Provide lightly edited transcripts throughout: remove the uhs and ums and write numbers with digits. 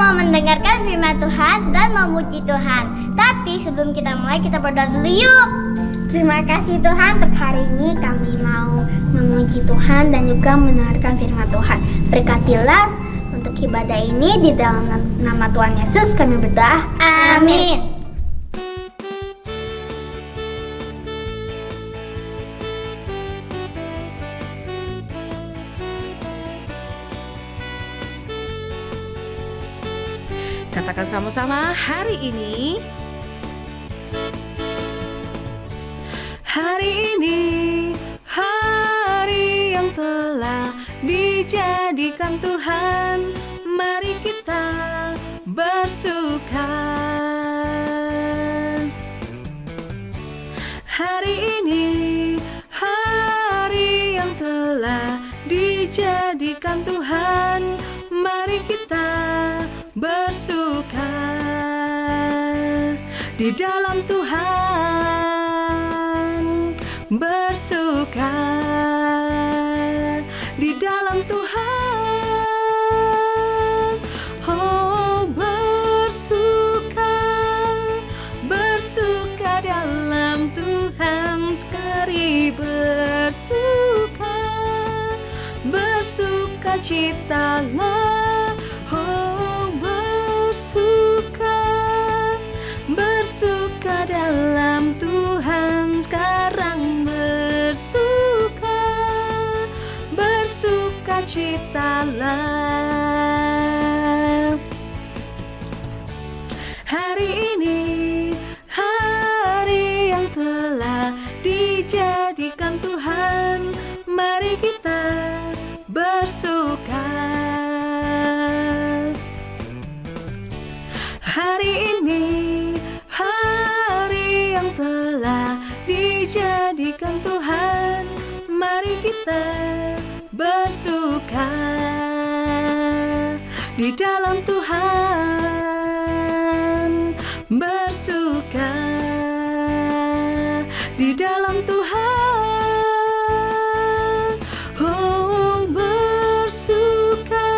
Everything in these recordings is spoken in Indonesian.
mau mendengarkan firman Tuhan dan memuji Tuhan. Tapi sebelum kita mulai, kita berdoa dulu yuk. Terima kasih Tuhan, untuk hari ini kami mau memuji Tuhan dan juga mendengarkan firman Tuhan. Berkatilah untuk ibadah ini, di dalam nama Tuhan Yesus kami berdoa. Amin. Katakan sama-sama hari ini. Hari ini, hari yang telah dijadikan Tuhan, mari kita bersuka. Hari ini, hari yang telah dijadikan Tuhan, mari kita bersuka di dalam Tuhan, bersuka di dalam Tuhan. Oh, bersuka, bersuka dalam Tuhan, sekali bersuka, bersuka citalah. Bersuka dalam Tuhan, sekarang bersuka, bersuka citalah. Hari ini, hari yang telah dijadikan Tuhan, mari kita bersuka. Hari ini, hari yang telah dijadikan Tuhan, mari kita bersuka di dalam Tuhan, bersuka di dalam Tuhan. Oh, bersuka,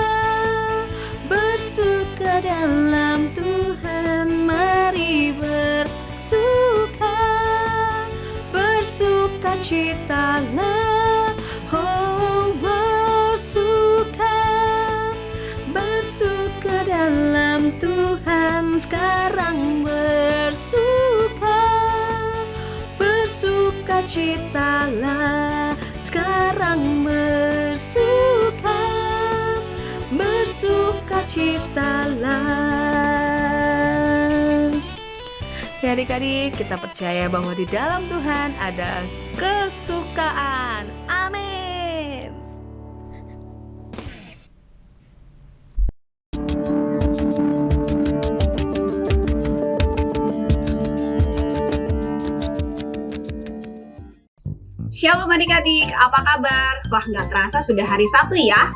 bersuka dalam Tuhan, mari bersuka, bersuka citalah. Oh, bersuka, bersuka dalam Tuhan, sekarang bersuka, bersuka citalah. Sekarang bersuka, bersuka citalah. Ya adik-adik, kita percaya bahwa di dalam Tuhan ada kesukaan. Amin. Shalom adik-adik, apa kabar? Wah, nggak terasa sudah hari Sabtu ya.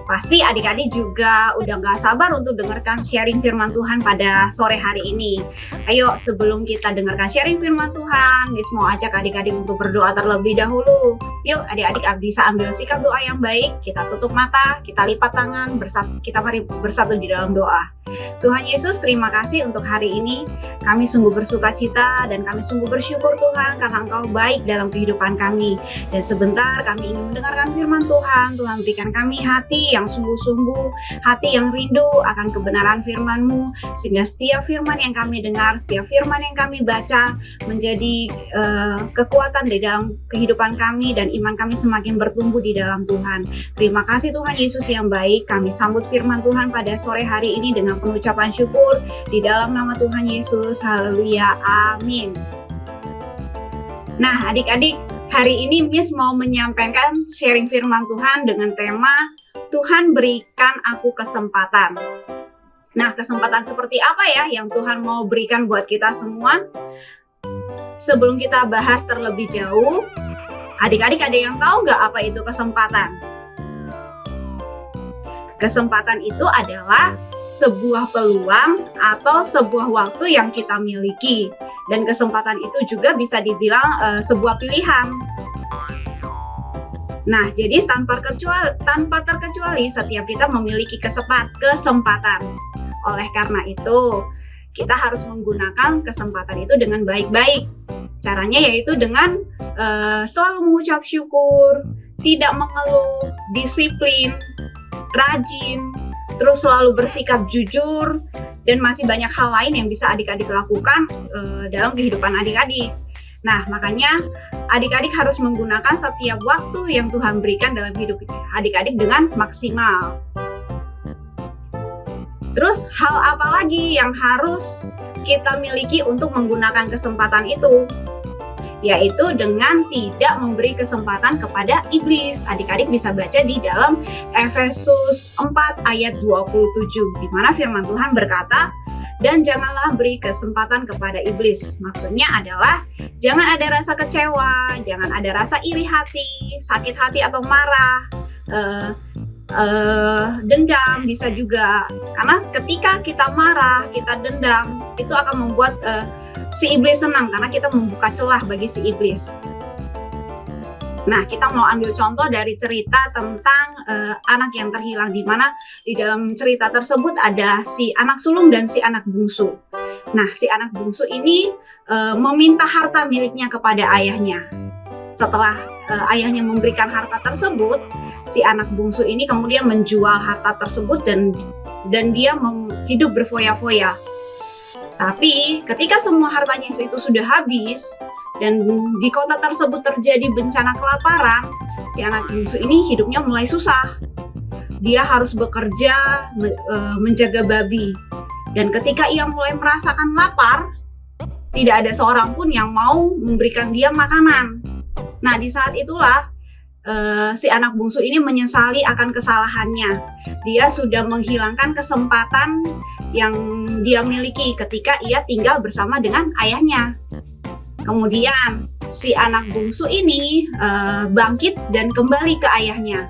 Pasti adik-adik juga udah gak sabar untuk dengarkan sharing firman Tuhan pada sore hari ini. Ayo, sebelum kita dengarkan sharing firman Tuhan, Miss mau ajak adik-adik untuk berdoa terlebih dahulu. Yuk adik-adik bisa ambil sikap doa yang baik. Kita tutup mata, kita lipat tangan, kita mari bersatu di dalam doa. Tuhan Yesus, terima kasih untuk hari ini. Kami sungguh bersuka cita dan kami sungguh bersyukur Tuhan karena Engkau baik dalam kehidupan kami. Dan sebentar kami ingin mendengarkan firman Tuhan. Tuhan berikan kami hati yang sungguh-sungguh, hati yang rindu akan kebenaran firman-Mu, sehingga setiap firman yang kami dengar, setiap firman yang kami baca menjadi kekuatan di dalam kehidupan kami dan iman kami semakin bertumbuh di dalam Tuhan. Terima kasih Tuhan Yesus yang baik. Kami sambut firman Tuhan pada sore hari ini dengan pengucapan syukur di dalam nama Tuhan Yesus. Haleluya, amin. Nah adik-adik, hari ini Miss mau menyampaikan sharing firman Tuhan dengan tema Tuhan berikan aku kesempatan. Nah, kesempatan seperti apa ya yang Tuhan mau berikan buat kita semua? Sebelum kita bahas terlebih jauh, adik-adik ada yang tahu nggak apa itu kesempatan? Kesempatan itu adalah sebuah peluang atau sebuah waktu yang kita miliki. Dan kesempatan itu juga bisa dibilang sebuah pilihan. Nah, jadi tanpa terkecuali setiap kita memiliki kesempatan. Oleh karena itu, kita harus menggunakan kesempatan itu dengan baik-baik. Caranya yaitu dengan selalu mengucap syukur, tidak mengeluh, disiplin, rajin, terus selalu bersikap jujur, dan masih banyak hal lain yang bisa adik-adik lakukan dalam kehidupan adik-adik. Nah, makanya adik-adik harus menggunakan setiap waktu yang Tuhan berikan dalam hidup adik-adik dengan maksimal. Terus hal apa lagi yang harus kita miliki untuk menggunakan kesempatan itu? Yaitu dengan tidak memberi kesempatan kepada iblis. Adik-adik bisa baca di dalam Efesus 4 ayat 27, di mana firman Tuhan berkata, dan janganlah beri kesempatan kepada iblis. Maksudnya adalah jangan ada rasa kecewa, jangan ada rasa iri hati, sakit hati atau marah, dendam bisa juga. Karena ketika kita marah, kita dendam, itu akan membuat si iblis senang karena kita membuka celah bagi si iblis. Nah, kita mau ambil contoh dari cerita tentang anak yang terhilang, di mana di dalam cerita tersebut ada si anak sulung dan si anak bungsu. Nah, si anak bungsu ini meminta harta miliknya kepada ayahnya. Setelah ayahnya memberikan harta tersebut, si anak bungsu ini kemudian menjual harta tersebut dan dia hidup berfoya-foya. Tapi ketika semua hartanya itu sudah habis dan di kota tersebut terjadi bencana kelaparan, si anak bungsu ini hidupnya mulai susah. Dia harus bekerja menjaga babi. Dan ketika ia mulai merasakan lapar, tidak ada seorang pun yang mau memberikan dia makanan. Nah, di saat itulah si anak bungsu ini menyesali akan kesalahannya. Dia sudah menghilangkan kesempatan yang dia miliki ketika ia tinggal bersama dengan ayahnya. Kemudian si anak bungsu ini bangkit dan kembali ke ayahnya.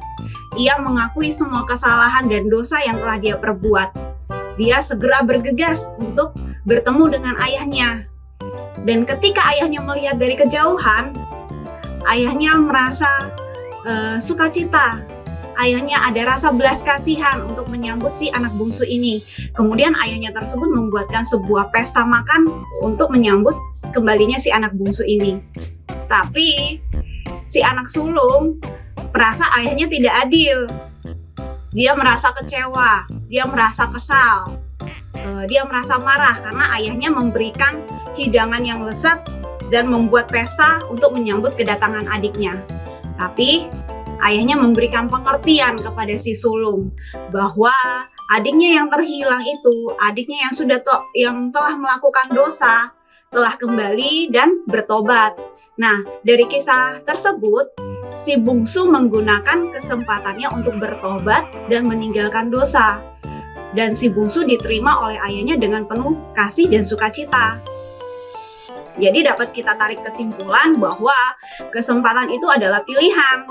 Ia mengakui semua kesalahan dan dosa yang telah dia perbuat. Dia segera bergegas untuk bertemu dengan ayahnya. Dan ketika ayahnya melihat dari kejauhan, ayahnya merasa sukacita. Ayahnya ada rasa belas kasihan untuk menyambut si anak bungsu ini. Kemudian ayahnya tersebut membuatkan sebuah pesta makan untuk menyambut kembalinya si anak bungsu ini. Tapi si anak sulung merasa ayahnya tidak adil. Dia merasa kecewa, dia merasa kesal, dia merasa marah karena ayahnya memberikan hidangan yang lezat dan membuat pesta untuk menyambut kedatangan adiknya. Tapi ayahnya memberikan pengertian kepada si sulung bahwa adiknya yang terhilang itu, adiknya yang telah melakukan dosa, telah kembali dan bertobat. Nah, dari kisah tersebut, si bungsu menggunakan kesempatannya untuk bertobat dan meninggalkan dosa. Dan si bungsu diterima oleh ayahnya dengan penuh kasih dan sukacita. Jadi dapat kita tarik kesimpulan bahwa kesempatan itu adalah pilihan.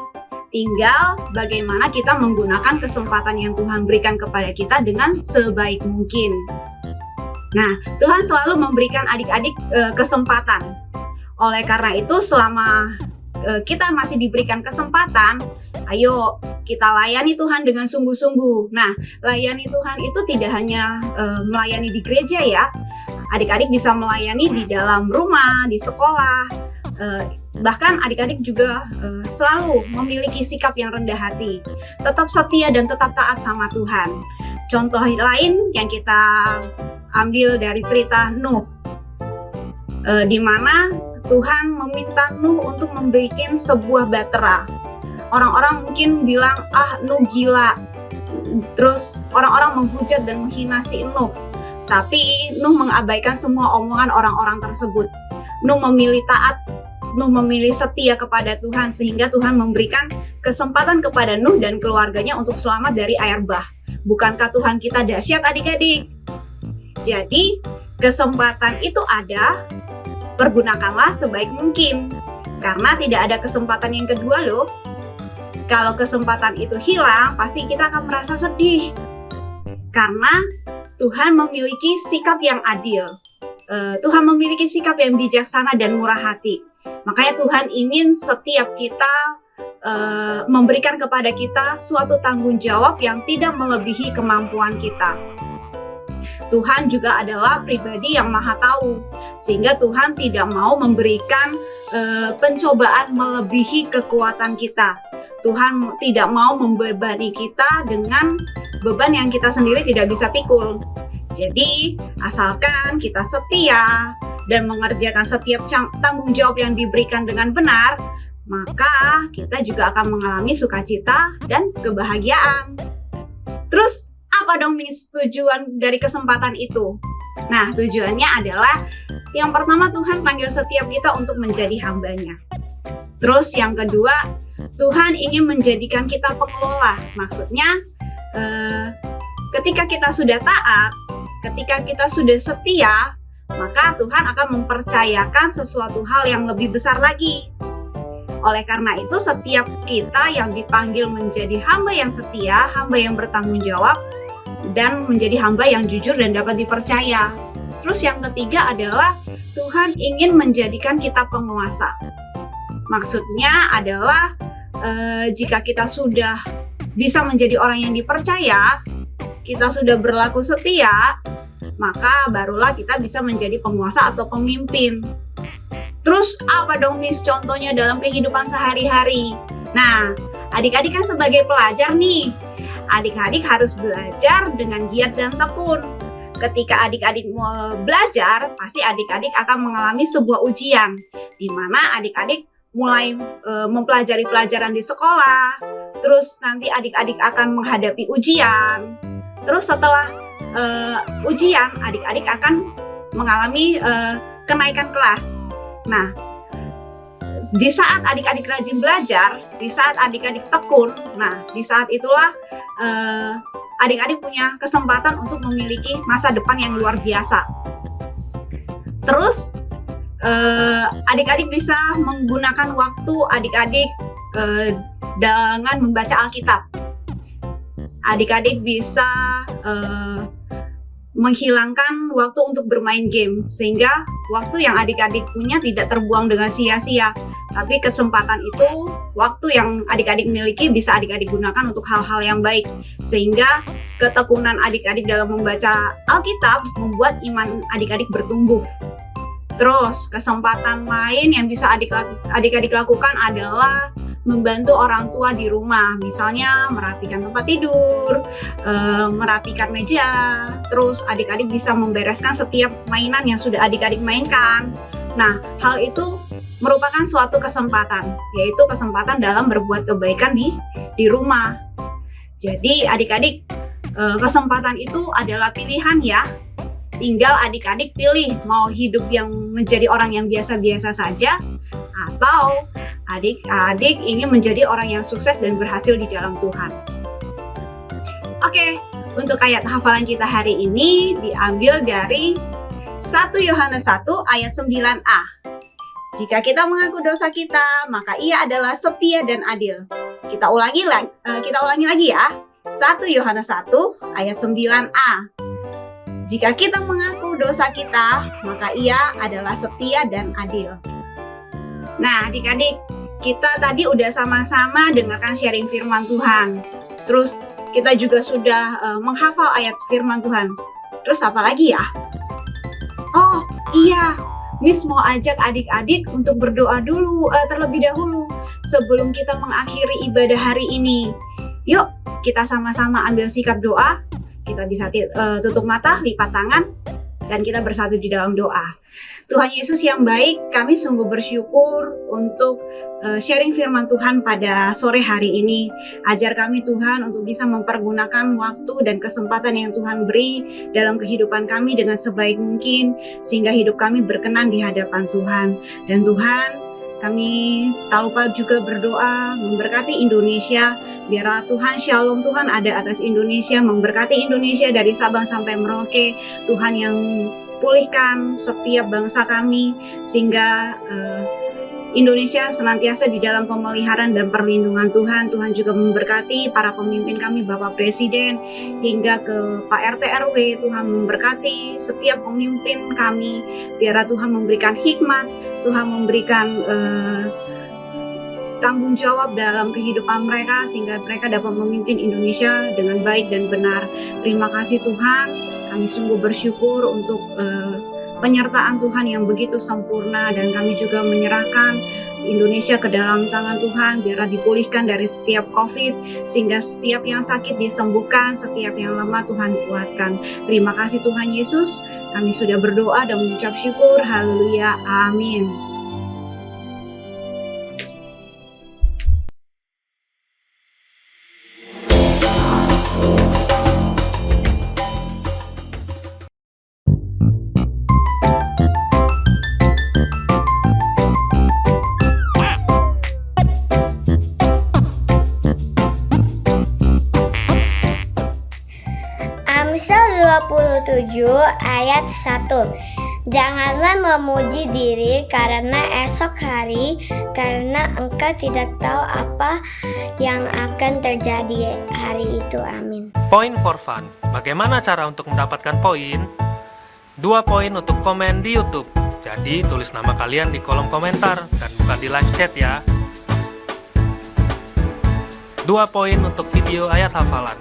Tinggal bagaimana kita menggunakan kesempatan yang Tuhan berikan kepada kita dengan sebaik mungkin. Nah, Tuhan selalu memberikan adik-adik kesempatan. Oleh karena itu, selama kita masih diberikan kesempatan, ayo kita layani Tuhan dengan sungguh-sungguh. Nah, layani Tuhan itu tidak hanya melayani di gereja ya. Adik-adik bisa melayani di dalam rumah, di sekolah. Bahkan adik-adik juga selalu memiliki sikap yang rendah hati, tetap setia dan tetap taat sama Tuhan. Contoh lain yang kita ambil dari cerita Nuh, di mana Tuhan meminta Nuh untuk membuat sebuah bahtera. Orang-orang mungkin bilang, Nuh gila. Terus orang-orang menghujat dan menghina si Nuh. Tapi Nuh mengabaikan semua omongan orang-orang tersebut. Nuh memilih taat, Nuh memilih setia kepada Tuhan, sehingga Tuhan memberikan kesempatan kepada Nuh dan keluarganya untuk selamat dari air bah. Bukankah Tuhan kita dahsyat adik-adik? Jadi kesempatan itu ada, pergunakanlah sebaik mungkin. Karena tidak ada kesempatan yang kedua loh. Kalau kesempatan itu hilang, pasti kita akan merasa sedih. Karena Tuhan memiliki sikap yang adil. Tuhan memiliki sikap yang bijaksana dan murah hati. Makanya Tuhan ingin setiap kita memberikan kepada kita suatu tanggung jawab yang tidak melebihi kemampuan kita. Tuhan juga adalah pribadi yang maha tahu, sehingga Tuhan tidak mau memberikan pencobaan melebihi kekuatan kita. Tuhan tidak mau membebani kita dengan beban yang kita sendiri tidak bisa pikul. Jadi, asalkan kita setia dan mengerjakan setiap tanggung jawab yang diberikan dengan benar, maka kita juga akan mengalami sukacita dan kebahagiaan. Terus, apa dong Miss tujuan dari kesempatan itu? Nah, tujuannya adalah yang pertama, Tuhan panggil setiap kita untuk menjadi hambanya. Terus yang kedua, Tuhan ingin menjadikan kita pengelola. Maksudnya, ketika kita sudah taat, ketika kita sudah setia, maka Tuhan akan mempercayakan sesuatu hal yang lebih besar lagi. Oleh karena itu, setiap kita yang dipanggil menjadi hamba yang setia, hamba yang bertanggung jawab, dan menjadi hamba yang jujur dan dapat dipercaya. Terus yang ketiga adalah Tuhan ingin menjadikan kita penguasa. Maksudnya adalah jika kita sudah bisa menjadi orang yang dipercaya, kita sudah berlaku setia, maka barulah kita bisa menjadi penguasa atau pemimpin. Terus apa dong Miss contohnya dalam kehidupan sehari-hari? Nah, adik-adik kan sebagai pelajar nih, adik-adik harus belajar dengan giat dan tekun. Ketika adik-adik mau belajar, pasti adik-adik akan mengalami sebuah ujian, di mana adik-adik mulai mempelajari pelajaran di sekolah, terus nanti adik-adik akan menghadapi ujian, terus setelah ujian, adik-adik akan mengalami kenaikan kelas. Nah, di saat adik-adik rajin belajar, di saat adik-adik tekun, nah di saat itulah adik-adik punya kesempatan untuk memiliki masa depan yang luar biasa. Terus adik-adik bisa menggunakan waktu adik-adik dengan membaca Alkitab. Adik-adik bisa menghilangkan waktu untuk bermain game, sehingga waktu yang adik-adik punya tidak terbuang dengan sia-sia. Tapi kesempatan itu, waktu yang adik-adik miliki bisa adik-adik gunakan untuk hal-hal yang baik. Sehingga ketekunan adik-adik dalam membaca Alkitab membuat iman adik-adik bertumbuh. Terus, kesempatan lain yang bisa adik-adik lakukan adalah membantu orang tua di rumah. Misalnya merapikan tempat tidur, merapikan meja. Terus adik-adik bisa membereskan setiap mainan yang sudah adik-adik mainkan. Nah, hal itu merupakan suatu kesempatan, yaitu kesempatan dalam berbuat kebaikan di rumah. Jadi adik-adik, kesempatan itu adalah pilihan ya. Tinggal adik-adik pilih mau hidup yang menjadi orang yang biasa-biasa saja, atau adik-adik ingin menjadi orang yang sukses dan berhasil di dalam Tuhan. Oke, untuk ayat hafalan kita hari ini diambil dari 1 Yohanes 1 ayat 9a. Jika kita mengaku dosa kita, maka Ia adalah setia dan adil. Kita ulangi lagi ya. 1 Yohanes 1 ayat 9a. Jika kita mengaku dosa kita, maka Ia adalah setia dan adil. Nah, adik-adik, kita tadi udah sama-sama dengarkan sharing firman Tuhan. Terus kita juga sudah menghafal ayat firman Tuhan. Terus apa lagi ya? Oh iya, Miss mau ajak adik-adik untuk berdoa dulu terlebih dahulu sebelum kita mengakhiri ibadah hari ini. Yuk, kita sama-sama ambil sikap doa. Kita bisa tutup mata, lipat tangan, dan kita bersatu di dalam doa. Tuhan Yesus yang baik, kami sungguh bersyukur untuk sharing firman Tuhan pada sore hari ini. Ajar kami Tuhan untuk bisa mempergunakan waktu dan kesempatan yang Tuhan beri dalam kehidupan kami dengan sebaik mungkin, sehingga hidup kami berkenan di hadapan Tuhan. Dan Tuhan, kami tak lupa juga berdoa memberkati Indonesia. Biarlah Tuhan Shalom Tuhan ada atas Indonesia, memberkati Indonesia dari Sabang sampai Merauke. Tuhan yang pulihkan setiap bangsa kami, sehingga Indonesia senantiasa di dalam pemeliharaan dan perlindungan Tuhan. Tuhan juga memberkati para pemimpin kami, Bapak Presiden, hingga ke Pak RT RW. Tuhan memberkati setiap pemimpin kami. Biarlah Tuhan memberikan hikmat, Tuhan memberikan tanggung jawab dalam kehidupan mereka, sehingga mereka dapat memimpin Indonesia dengan baik dan benar. Terima kasih Tuhan. Kami sungguh bersyukur untuk penyertaan Tuhan yang begitu sempurna, dan kami juga menyerahkan Indonesia ke dalam tangan Tuhan, biarlah dipulihkan dari setiap COVID, sehingga setiap yang sakit disembuhkan, setiap yang lemah Tuhan kuatkan. Terima kasih Tuhan Yesus, kami sudah berdoa dan mengucap syukur. Haleluya, amin. Amsal 27 ayat 1. Janganlah memuji diri karena esok hari, karena engkau tidak tahu apa yang akan terjadi hari itu. Amin. Point for fun. Bagaimana cara untuk mendapatkan poin? 2 poin untuk komen di YouTube. Jadi tulis nama kalian di kolom komentar dan bukan di live chat ya. 2 poin untuk video ayat hafalan.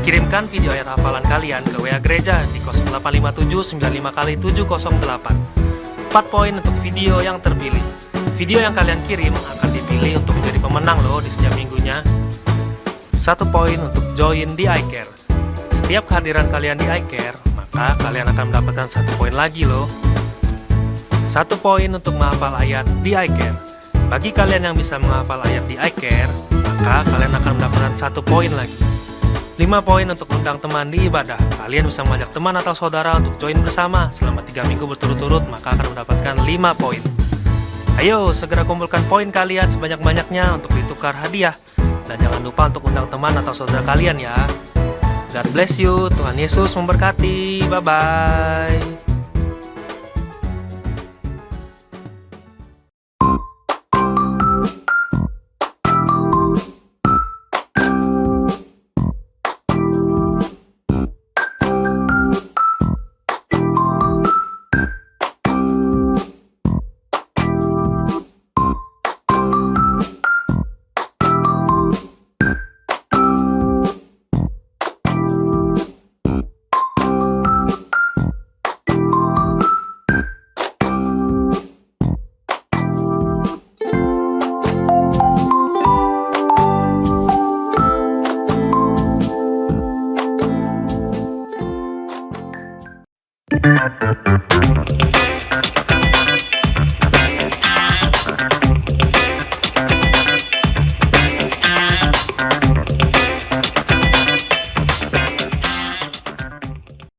Kirimkan video ayat hafalan kalian ke WA gereja di 0857 95 kali 708. 4 poin untuk video yang terpilih. Video yang kalian kirim akan dipilih untuk menjadi pemenang loh di setiap minggunya. 1 poin untuk join di iCare. Setiap kehadiran kalian di iCare, maka kalian akan mendapatkan 1 poin lagi loh. 1 poin untuk menghafal ayat di iCare. Bagi kalian yang bisa menghafal ayat di iCare, maka kalian akan mendapatkan 1 poin lagi. 5 poin untuk undang teman di ibadah. Kalian bisa mengajak teman atau saudara untuk join bersama selama 3 minggu berturut-turut, maka akan mendapatkan 5 poin. Ayo segera kumpulkan poin kalian sebanyak-banyaknya untuk ditukar hadiah. Dan jangan lupa untuk undang teman atau saudara kalian ya. God bless you, Tuhan Yesus memberkati. Bye-bye.